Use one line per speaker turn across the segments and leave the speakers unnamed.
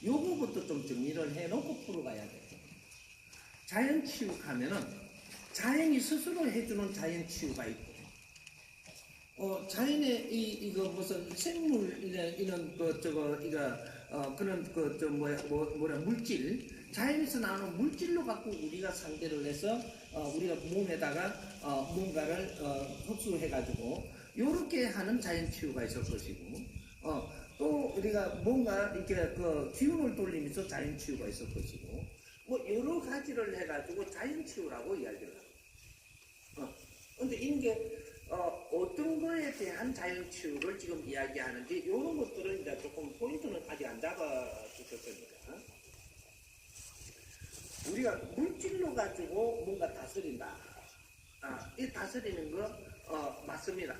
요거부터 좀 정리를 해놓고 풀어가야 돼요. 자연치유하면은 자연이 스스로 해주는 자연치유가 있고, 자연의 이거 무슨 생물 이런 그런 물질, 자연에서 나오는 물질로 갖고 우리가 상대를 해서 우리가 몸에다가 뭔가를 흡수해가지고 요렇게 하는 자연치유가 있을 것이고, 또 우리가 뭔가 이렇게 기운을 돌리면서 자연치유가 있을 것이고, 뭐 여러 가지를 해가지고 자연치유라고 이야기를 합니다. 근데 이게 어떤 거에 대한 자연치유를 지금 이야기하는지 이런 것들은 이제 조금 포인트는 아직 안 잡아주실 겁니다. 우리가 물질로 가지고 뭔가 다스린다. 이 다스리는 거 맞습니다.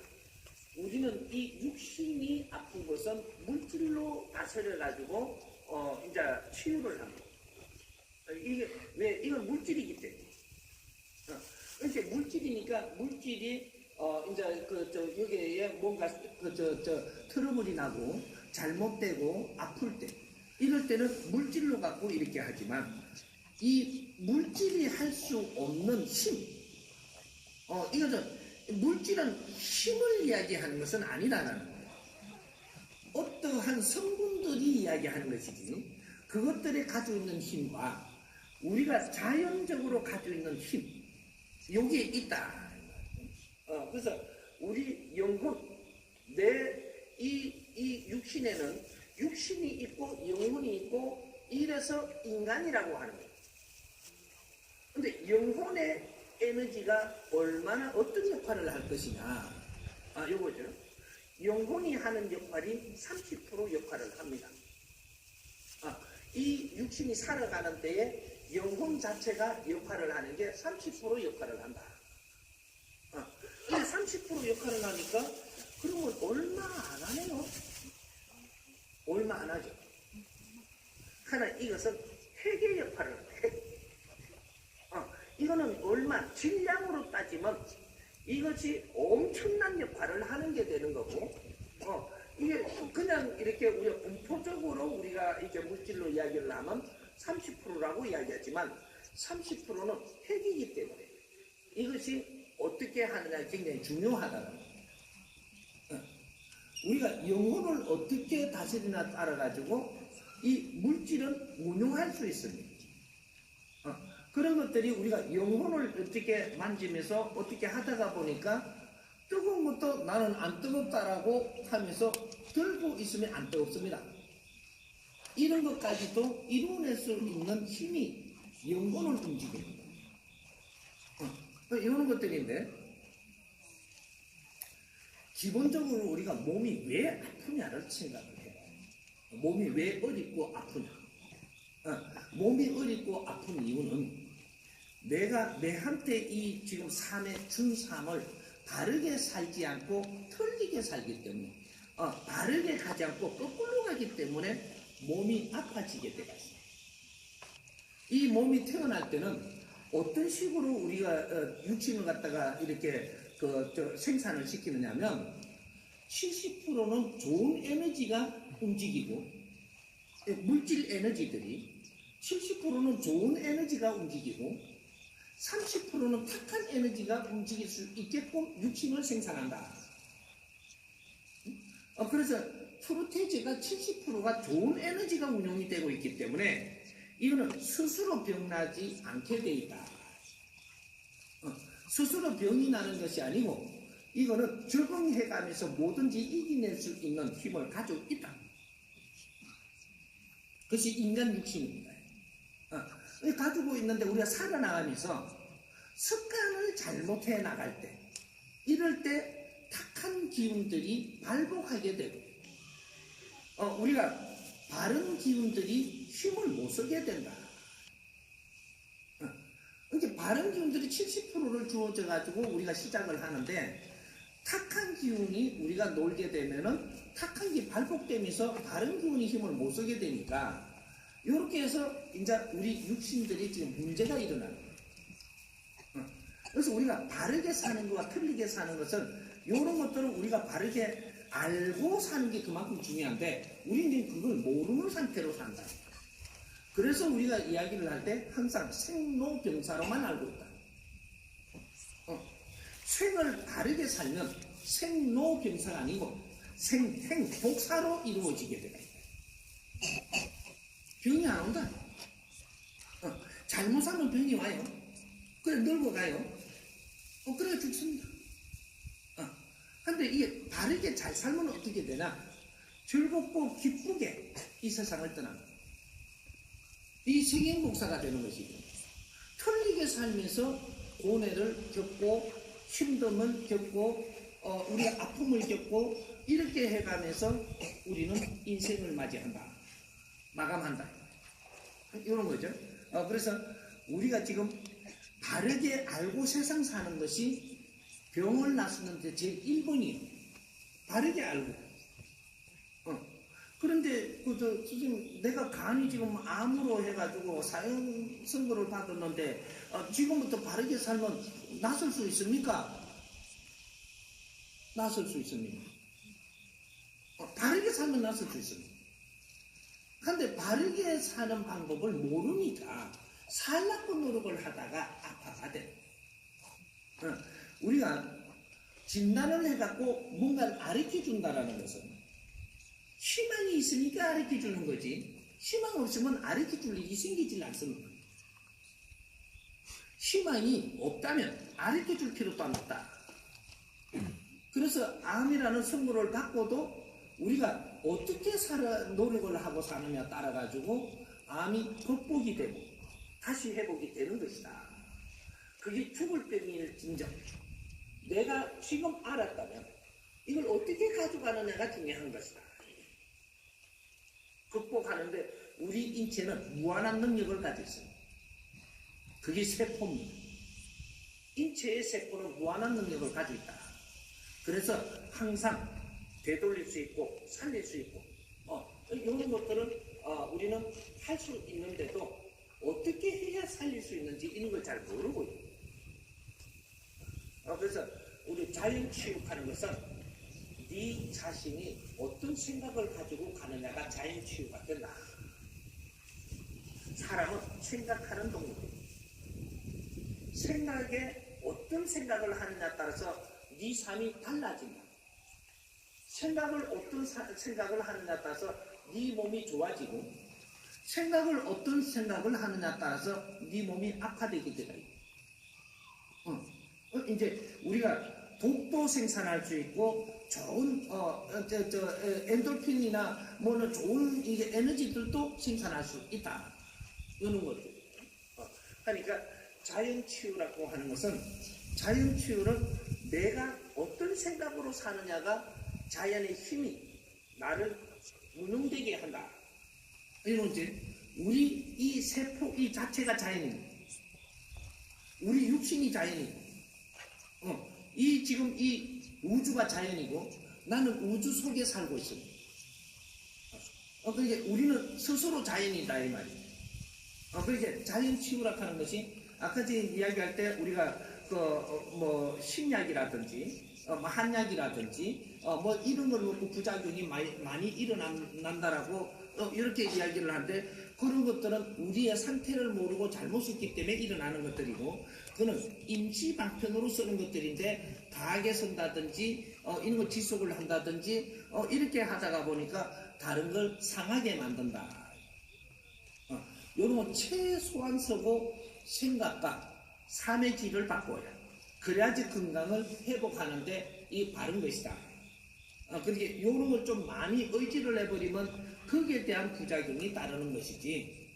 우리는 이 육신이 아픈 것은 물질로 다스려 가지고 이제 치유를 합니다. 이게 왜 이건 물질이기 때문에. 이렇게 물질이니까 물질이 이제 여기에 뭔가 트러블이 나고 잘못되고 아플 때 이럴 때는 물질로 갖고 이렇게 하지만 이 물질이 할 수 없는 힘, 이거는 물질은 힘을 이야기하는 것은 아니라는 거예요. 어떠한 성분들이 이야기하는 것이지 그것들이 가지고 있는 힘과 우리가 자연적으로 가지고 있는 힘, 여기에 있다. 그래서 우리 영혼, 이 육신에는 육신이 있고 영혼이 있고 이래서 인간이라고 하는 거예요. 근데 영혼의 에너지가 얼마나 어떤 역할을 할 것이냐, 요거죠. 영혼이 하는 역할이 30% 역할을 합니다. 이 육신이 살아가는 때에 영혼 자체가 역할을 하는 게 30% 역할을 한다. 근데 30% 역할을 하니까 그러면 얼마 안 하네요. 얼마 안 하죠. 하나 이것은 회계 역할을 합니다. 이거는 얼마 질량으로 따지면 이것이 엄청난 역할을 하는 게 되는 거고, 이게 그냥 이렇게 우리가 분포적으로 우리가 이제 물질로 이야기를 하면 30%라고 이야기하지만 30%는 핵이기 때문에 이것이 어떻게 하느냐 굉장히 중요하다는 거예요. 우리가 영혼을 어떻게 다스리나 따라가지고 이 물질은 운용할 수 있습니다. 그런 것들이 우리가 영혼을 어떻게 만지면서 어떻게 하다가 보니까 뜨거운 것도 나는 안 뜨겁다라고 하면서 들고 있으면 안 뜨겁습니다. 이런 것까지도 이루어낼 수 있는 힘이 영혼을 움직이는 거예요. 이런 것들인데 기본적으로 우리가 몸이 왜 아프냐를 생각을 해요. 몸이 왜 어렵고 아프냐. 몸이 어렵고 아픈 이유는 내가 내한테 이 지금 삶의 준삶을 바르게 살지 않고 틀리게 살기 때문에 바르게 가지 않고 거꾸로 가기 때문에 몸이 아파지게 되었어요. 이 몸이 태어날 때는 어떤 식으로 우리가 육신을 갖다가 이렇게 생산을 시키느냐면 70%는 좋은 에너지가 움직이고 물질 에너지들이 70%는 좋은 에너지가 움직이고 30%는 탁한 에너지가 움직일 수 있게끔 육신을 생산한다. 그래서 프로테이즈가 70%가 좋은 에너지가 운용이 되고 있기 때문에 이거는 스스로 병나지 않게 돼 있다. 스스로 병이 나는 것이 아니고 이거는 적응해가면서 뭐든지 이겨낼 수 있는 힘을 가지고 있다. 그것이 인간 육신입니다. 가지고 있는데 우리가 살아나가면서 습관을 잘못해 나갈 때 이럴 때 탁한 기운들이 발복하게 되고 우리가 바른 기운들이 힘을 못 쓰게 된다. 이렇게 바른 기운들이 70%를 주어져 가지고 우리가 시작을 하는데 탁한 기운이 우리가 놀게 되면은 탁한 게 발복되면서 바른 기운이 힘을 못 쓰게 되니까 이렇게 해서 이제 우리 육신들이 지금 문제가 일어나는 거예요. 그래서 우리가 바르게 사는 것과 틀리게 사는 것은 이런 것들은 우리가 바르게 알고 사는 게 그만큼 중요한데 우리는 그걸 모르는 상태로 산다. 그래서 우리가 이야기를 할 때 항상 생로병사로만 알고 있다. 생을 바르게 살면 생로병사가 아니고 생복사로 이루어지게 되다. 병이 안 온다. 잘못 살면 병이 와요. 그래 늙어가요. 그래 죽습니다. 근데 이게 바르게 잘 살면 어떻게 되나? 즐겁고 기쁘게 이 세상을 떠납니다. 이 세계복사가 되는 것이죠. 틀리게 살면서 고뇌를 겪고 힘듦을 겪고 우리가 아픔을 겪고 이렇게 해가면서 우리는 인생을 맞이한다. 마감한다. 이런 거죠. 그래서 우리가 지금 바르게 알고 세상 사는 것이 병을 낫는데 제일 1번이에요. 바르게 알고. 그런데 지금 내가 간이 지금 암으로 해가지고 사형 선고를 받았는데 지금부터 바르게 살면 낫을 수 있습니까? 낫을 수 있습니다. 바르게 살면 낫을 수 있습니다. 그런데 바르게 사는 방법을 모르니까 살라고 노력을 하다가 아파가 돼. 우리가 진단을 해갖고 뭔가를 가르쳐준다라는 것은 희망이 있으니까 가르쳐주는 거지, 희망 없으면 가르쳐줄 일이 생기질 않습니다. 희망이 없다면 가르쳐줄 필요도 없다. 그래서 암이라는 선물을 받고도 우리가 어떻게 노력을 하고 사느냐 따라 가지고 암이 극복이 되고 다시 회복이 되는 것이다. 그게 죽을 병일진정 내가 지금 알았다면 이걸 어떻게 가져가느냐가 중요한 것이다. 극복하는데 우리 인체는 무한한 능력을 가지고 있습니다. 그게 세포입니다. 인체의 세포는 무한한 능력을 가지고 있다. 그래서 항상 되돌릴 수 있고 살릴 수 있고 이런 것들은 우리는 할 수 있는데도 어떻게 해야 살릴 수 있는지 이런 걸 잘 모르고 있어요. 그래서 우리 자연치유하는 것은 네 자신이 어떤 생각을 가지고 가느냐가 자연치유가 된다. 사람은 생각하는 동물이에요. 생각에 어떤 생각을 하느냐에 따라서 네 삶이 달라진다. 생각을 어떤 생각을 하느냐에 따라서 네 몸이 좋아지고 생각을 어떤 생각을 하느냐에 따라서 네 몸이 악화되게 되다. 이제 우리가 독도 생산할 수 있고 좋은 엔돌핀이나 뭐는 좋은 이게 에너지들도 생산할 수 있다. 이런 것들. 그러니까 자연치유라고 하는 것은 자연치유는 내가 어떤 생각으로 사느냐가 자연의 힘이 나를 운용되게 한다. 이런 거지. 우리 이 세포 이 자체가 자연입니다. 우리 육신이 자연이고, 이 지금 이 우주가 자연이고 나는 우주 속에 살고 있습니다. 그러니까 우리는 스스로 자연이다 이 말이에요. 그러니까 자연 치유라 하는 것이 아까 전에 이야기할 때 우리가 뭐 신약이라든지 한약이라든지 뭐 이런 걸 놓고 부작용이 많이 일어난다라고 이렇게 이야기를 하는데 그런 것들은 우리의 상태를 모르고 잘못 썼기 때문에 일어나는 것들이고 그는 임시방편으로 쓰는 것들인데 과하게 쓴다든지 이런 거 지속을 한다든지 이렇게 하다가 보니까 다른 걸 상하게 만든다. 이런 거 최소한 쓰고 생각과 삶의 질을 바꿔야 그래야지 건강을 회복하는데 이 바른 것이다. 그렇게 이런 걸 좀 많이 의지를 해버리면 거기에 대한 부작용이 따르는 것이지.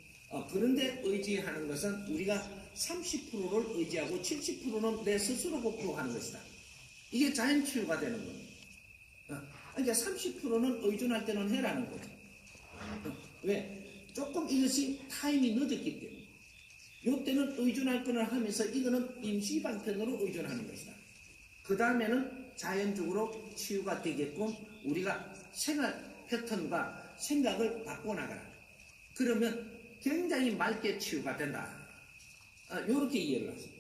그런데 의지하는 것은 우리가 30%를 의지하고 70%는 내 스스로 극복하는 것이다. 이게 자연치유가 되는 거예요. 그러니까 30%는 의존할 때는 해라는 거죠. 왜? 조금 이것이 타임이 늦었기 때문에. 이때는 의존할 거를 하면서 이거는 임시방편으로 의존하는 것이다. 그 다음에는 자연적으로 치유가 되게끔 우리가 생활 패턴과 생각을 바꿔나가라. 그러면 굉장히 맑게 치유가 된다. 이렇게 이해를 하세요.